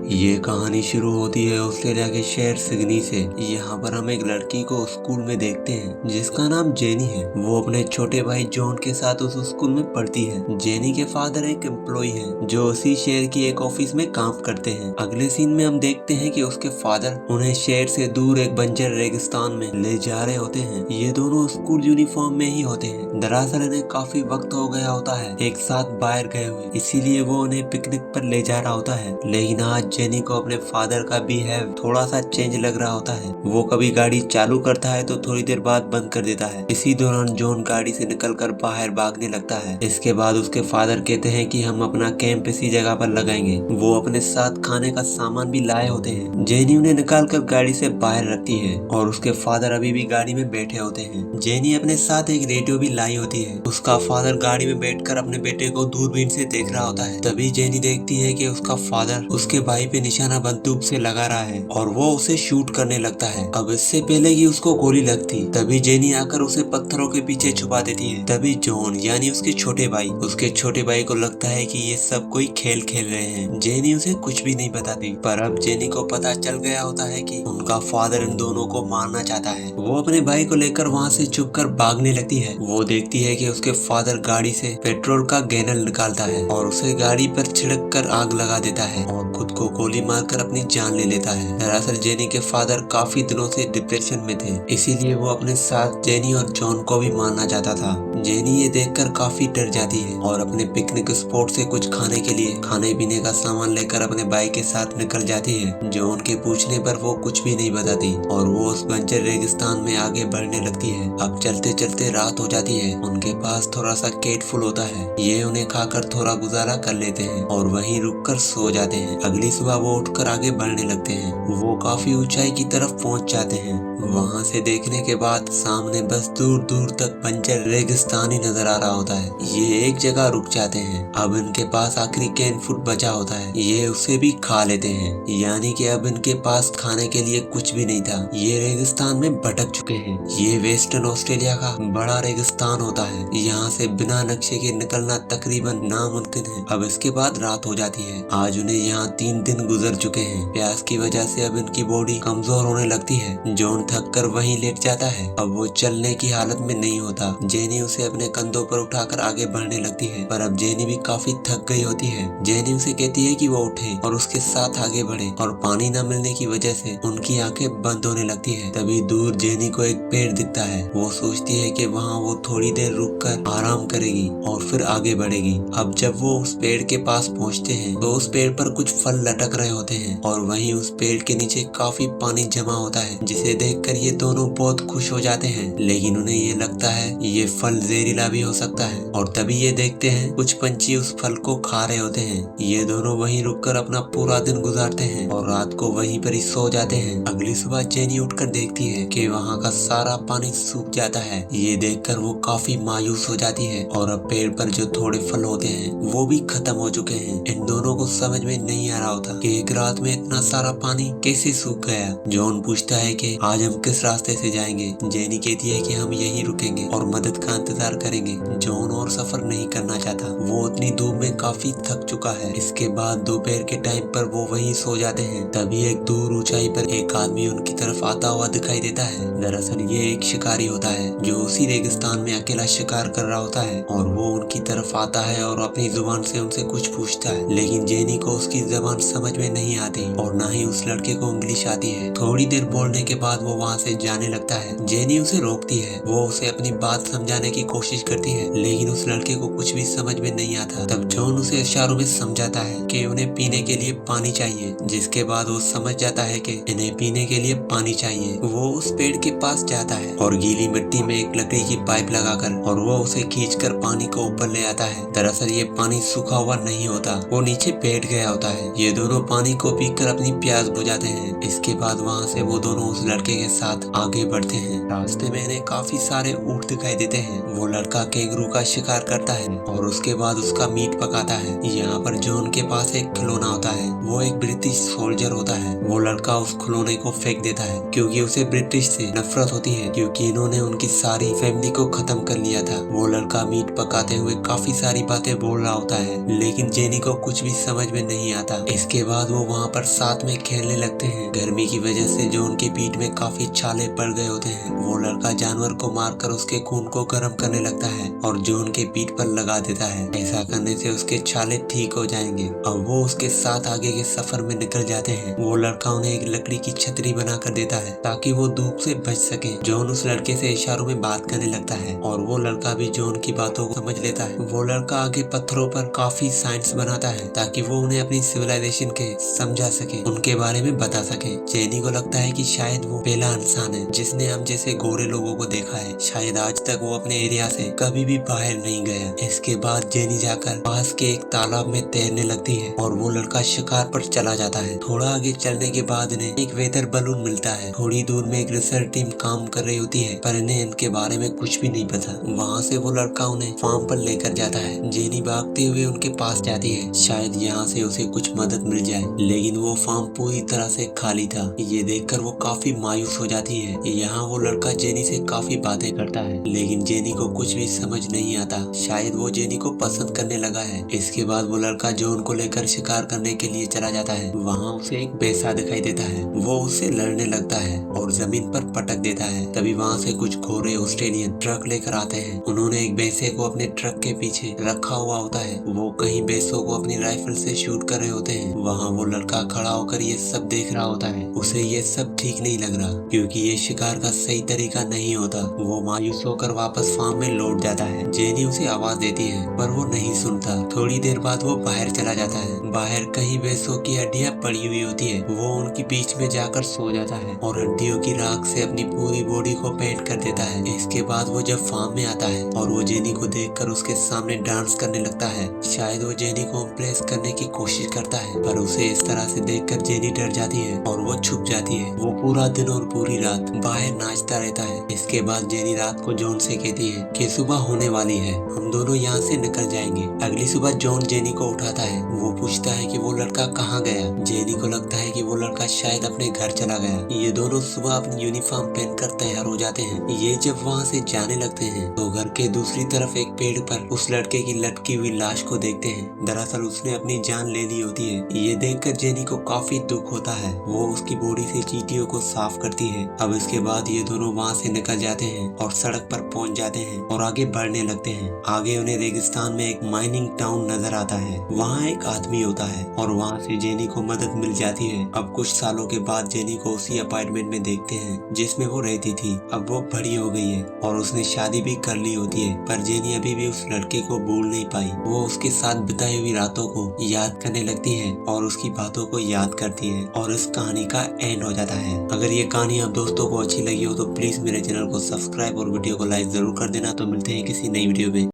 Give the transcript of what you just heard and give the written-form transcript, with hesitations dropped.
ये कहानी शुरू होती है ऑस्ट्रेलिया के शहर सिडनी से। यहाँ पर हम एक लड़की को स्कूल में देखते हैं जिसका नाम जेनी है। वो अपने छोटे भाई जॉन के साथ उस स्कूल में पढ़ती है। जेनी के फादर एक एम्प्लॉय है जो उसी शहर की एक ऑफिस में काम करते हैं। अगले सीन में हम देखते हैं कि उसके फादर उन्हें शहर से दूर एक बंजर रेगिस्तान में ले जा रहे होते हैं। ये दोनों स्कूल यूनिफॉर्म में ही होते हैं। दरअसल इन्हें काफी वक्त हो गया होता है एक साथ बाहर गए हुए, इसीलिए वो उन्हें पिकनिक पर ले जा रहा होता है। लेकिन आज जेनी को अपने फादर का बिहेव थोड़ा सा चेंज लग रहा होता है। वो कभी गाड़ी चालू करता है तो थोड़ी देर बाद बंद कर देता है। इसी दौरान जॉन गाड़ी से निकलकर बाहर भागने लगता है। इसके बाद उसके फादर कहते हैं कि हम अपना कैंप इसी जगह पर लगाएंगे। वो अपने साथ खाने का सामान भी लाए होते हैं। जेनी उन्हें निकालकर गाड़ी से बाहर रखती है और उसके फादर अभी भी गाड़ी में बैठे होते हैं। जेनी अपने साथ एक रेडियो भी लाई होती है। उसका फादर गाड़ी में बैठकर अपने बेटे को दूरबीन से देख रहा होता है। तभी जेनी देखती है कि उसका फादर उसके भाई पे निशाना बंदूक से लगा रहा है और वो उसे शूट करने लगता है। अब इससे पहले कि उसको गोली लगती तभी जेनी आकर उसे पत्थरों के पीछे छुपा देती है। तभी जॉन यानी उसके छोटे भाई को लगता है कि ये सब कोई खेल खेल रहे हैं। जेनी उसे कुछ भी नहीं बताती, पर अब जेनी को पता चल गया होता है कि उनका फादर इन दोनों को मारना चाहता है। वो अपने भाई को लेकर वहाँ से छुपकर भागने लगती है। वो देखती है कि उसके फादर गाड़ी से पेट्रोल का गैलन निकालता है और उसे गाड़ी पर छिड़क कर आग लगा देता है और खुद को गोली मारकर अपनी जान ले लेता है। दरअसल जेनी के फादर काफी दिनों से डिप्रेशन में थे, इसीलिए वो अपने साथ जेनी और जॉन को भी मारना चाहता था। जेनी ये देखकर काफी डर जाती है और अपने पिकनिक स्पॉट से कुछ खाने के लिए खाने पीने का सामान लेकर अपने भाई के साथ निकल जाती है। जॉन के पूछने पर वो कुछ भी नहीं बताती और वो उस बंजर रेगिस्तान में आगे बढ़ने लगती है। अब चलते चलते रात हो जाती है। उनके पास थोड़ा सा केट फुल होता है। ये उन्हें खाकर थोड़ा गुजारा कर लेते हैं और वहीं रुककर सो जाते हैं। अगली सुबह वो उठकर आगे बढ़ने लगते हैं। वो काफी ऊंचाई की तरफ पहुंच जाते हैं। वहां से देखने के बाद सामने बस दूर दूर तक बंजर रेगिस्तान ही नजर आ रहा होता है। ये एक जगह रुक जाते हैं। अब इनके पास आखिरी कैन फूड बचा होता है। ये उसे भी खा लेते हैं, यानी कि अब इनके पास खाने के लिए कुछ भी नहीं था। ये रेगिस्तान में भटक चुके हैं। ये वेस्टर्न ऑस्ट्रेलिया का बड़ा रेगिस्तान होता है। यहाँ से बिना नक्शे के निकलना तकरीबन नामुमकिन है। अब इसके बाद रात हो जाती है। आज उन्हें यहाँ 3 दिन गुजर चुके हैं। प्यास की वजह से अब इनकी बॉडी कमजोर होने लगती है। जॉन थक कर वहीं लेट जाता है। अब वो चलने की हालत में नहीं होता। जेनी उसे अपने कंधों पर उठाकर आगे बढ़ने लगती है, पर अब जेनी भी काफी थक गई होती है। जेनी उसे कहती है कि वो उठे और उसके साथ आगे बढ़े, और पानी न मिलने की वजह से उनकी आंखें बंद होने लगती है। तभी दूर जेनी को एक पेड़ दिखता है। वो सोचती है कि वहाँ वो थोड़ी देर रुककर आराम करेगी और फिर आगे बढ़ेगी। अब जब वो उस पेड़ के पास पहुँचते हैं तो उस पेड़ पर कुछ फल लटक रहे होते हैं और वहीं उस पेड़ के नीचे काफी पानी जमा होता है, जिसे देखकर ये दोनों बहुत खुश हो जाते हैं। लेकिन उन्हें ये लगता है ये फल जहरीला भी हो सकता है। और तभी ये देखते हैं कुछ पंछी उस फल को खा रहे होते हैं। ये दोनों वहीं रुककर अपना पूरा दिन गुजारते हैं और रात को वहीं पर ही सो जाते हैं। अगली सुबह जेनी उठकर देखती है कि वहाँ का सारा पानी सूख जाता है। ये देखकर वो काफी मायूस हो जाती है और अब पेड़ पर जो थोड़े फल होते हैं वो भी खत्म हो चुके हैं। इन दोनों को समझ में नहीं आ रहा होता कि एक रात में इतना सारा पानी कैसे सूख गया। जॉन पूछता है कि आज हम किस रास्ते से जाएंगे। जेनी कहती है कि हम यहीं रुकेंगे और मदद का इंतजार करेंगे। जॉन और सफर नहीं करना चाहता। वो उतनी धूप में काफी थक चुका है। इसके बाद दोपहर के टाइम पर वो वहीं सो जाते हैं। तभी एक दूर ऊंचाई पर एक आदमी उनकी तरफ आता हुआ दिखाई देता है। दरअसल ये एक शिकारी होता है जो उसी रेगिस्तान में अकेला शिकार कर रहा होता है, और वो उनकी तरफ आता है और अपनी जुबान से उनसे कुछ पूछता है। लेकिन जेनी को उसकी जबान समझ में नहीं आती और ना ही उस लड़के को इंग्लिश आती है। थोड़ी देर बोलने के बाद वो वहाँ से जाने लगता है। जेनी उसे रोकती है। वो उसे अपनी बात समझाने की कोशिश करती है, लेकिन उस लड़के को कुछ भी समझ में नहीं आता। तब जॉन उसे इशारों में समझाता है कि उन्हें पीने के लिए पानी चाहिए, जिसके बाद वो समझ जाता है कि इन्हें पीने के लिए पानी चाहिए। वो उस पेड़ के पास जाता है और गीली मिट्टी में एक लकड़ी की पाइप लगाकर और वो उसे खींचकर पानी को ऊपर ले आता है। दरअसल ये पानी सूखा हुआ नहीं होता, वो नीचे बैठ गया होता है। ये दोनों पानी को पीकर अपनी प्यास बुझाते हैं। इसके बाद वहाँ से वो दोनों उस लड़के के साथ आगे बढ़ते हैं। रास्ते में इन्हें काफी सारे ऊंट दिखाई देते हैं। वो लड़का कैंगरू का शिकार करता है और उसके बाद उसका मीट पकाता है। यहाँ पर जॉन के पास एक खिलौना होता है। वो एक ब्रिटिश सोल्जर होता है। वो लड़का उस खिलौने को फेंक देता है क्योंकि उसे ब्रिटिश से नफरत होती है, क्योंकि इन्होंने उनकी सारी फैमिली को खत्म कर लिया था। वो लड़का मीट पकाते हुए काफी सारी बातें बोल रहा होता है, लेकिन जेनी को कुछ भी समझ में नहीं आता। इस इसके बाद वो वहाँ पर साथ में खेलने लगते हैं। गर्मी की वजह से जॉन की पीठ में काफी छाले पड़ गए होते हैं। वो लड़का जानवर को मारकर उसके खून को गर्म करने लगता है और जॉन के पीठ पर लगा देता है। ऐसा करने से उसके छाले ठीक हो जाएंगे। अब वो उसके साथ आगे के सफर में निकल जाते हैं। वो लड़का उन्हें एक लकड़ी की छतरी बना कर देता है ताकि वो धूप से बच सके। जॉन उस लड़के से इशारों में बात करने लगता है और वो लड़का भी जॉन की बातों को समझ लेता है। वो लड़का आगे पत्थरों पर काफी साइंस बनाता है ताकि वो उन्हें अपनी सिविलाइजेशन के समझा सके, उनके बारे में बता सके। जेनी को लगता है कि शायद वो पहला इंसान है जिसने हम जैसे गोरे लोगों को देखा है। शायद आज तक वो अपने एरिया से कभी भी बाहर नहीं गया। इसके बाद जेनी जाकर पास के एक तालाब में तैरने लगती है और वो लड़का शिकार पर चला जाता है। थोड़ा आगे चलने के बाद इन्हें एक वेदर बलून मिलता है। थोड़ी दूर में एक रिसर्च टीम काम कर रही होती है पर इन्हें इनके बारे में कुछ भी नहीं पता। वहाँ से वो लड़का उन्हें फार्म पर लेकर जाता है। जेनी भागते हुए उनके पास जाती है, शायद यहाँ से उसे कुछ मदद मिल जाए, लेकिन वो फार्म पूरी तरह से खाली था। ये देखकर वो काफी मायूस हो जाती है। यहाँ वो लड़का जेनी से काफी बातें करता है लेकिन जेनी को कुछ भी समझ नहीं आता। शायद वो जेनी को पसंद करने लगा है। इसके बाद वो लड़का जॉन को लेकर शिकार करने के लिए चला जाता है। वहाँ उसे एक भैंसा दिखाई देता है। वो उससे लड़ने लगता है और जमीन पर पटक देता है। तभी वहाँ से कुछ गोरे ऑस्ट्रेलियन ट्रक लेकर आते हैं। उन्होंने एक भैंसे को अपने ट्रक के पीछे रखा हुआ होता है। वो कहीं भैंसों को अपनी राइफल से शूट कर रहे होते हैं। वहाँ वो लड़का खड़ा होकर ये सब देख रहा होता है। उसे ये सब ठीक नहीं लग रहा क्योंकि ये शिकार का सही तरीका नहीं होता। वो मायूस होकर वापस फार्म में लौट जाता है। जेनी उसे आवाज देती है पर वो नहीं सुनता। थोड़ी देर बाद वो बाहर चला जाता है। बाहर कहीं भैंसों की हड्डियां पड़ी हुई होती है। वो उनकी बीच में जाकर सो जाता है और हड्डियों की राख से अपनी पूरी बॉडी को पेंट कर देता है। इसके बाद वो जब फार्म में आता है और वो जेनी को देखकर उसके सामने डांस करने लगता है। शायद वो जेनी को इम्प्रेस करने की कोशिश करता है पर उसे इस तरह से देखकर जेनी डर जाती है और वो छुप जाती है। वो पूरा दिन और पूरी रात बाहर नाचता रहता है। इसके बाद जेनी रात को जॉन से कहती है कि सुबह होने वाली है, हम दोनों यहाँ से निकल जाएंगे। अगली सुबह जॉन जेनी को उठाता है। वो पूछता है कि वो लड़का कहाँ गया। जेनी को लगता है कि वो लड़का शायद अपने घर चला गया। ये दोनों सुबह अपनी यूनिफॉर्म पहनकर तैयार हो जाते हैं। ये जब वहाँ से जाने लगते हैं तो घर के दूसरी तरफ एक पेड़ पर उस लड़के की लटकी हुई लाश को देखते हैं। दरअसल उसने अपनी जान ले ली होती है। ये देखकर जेनी को काफी दुख होता है। वो उसकी बॉडी से चींटियों को साफ करती है। अब इसके बाद ये दोनों वहाँ से निकल जाते हैं और सड़क पर पहुँच जाते हैं और आगे बढ़ने लगते हैं। आगे उन्हें रेगिस्तान में एक माइनिंग टाउन नजर आता है। वहाँ एक आदमी होता है और वहाँ से जेनी को मदद मिल जाती है। अब कुछ सालों के बाद जेनी को उसी अपार्टमेंट में देखते हैं जिसमें वो रहती थी। अब वो बड़ी हो गई है और उसने शादी भी कर ली होती है पर जेनी अभी भी उस लड़के को भूल नहीं पाई। वो उसके साथ बिताई हुई रातों को याद करने लगती है और उसकी बातों को याद करती है और इस कहानी का एंड हो जाता है। अगर ये कहानी आप दोस्तों को अच्छी लगी हो तो प्लीज मेरे चैनल को सब्सक्राइब और वीडियो को लाइक जरूर कर देना। तो मिलते हैं किसी नई वीडियो में।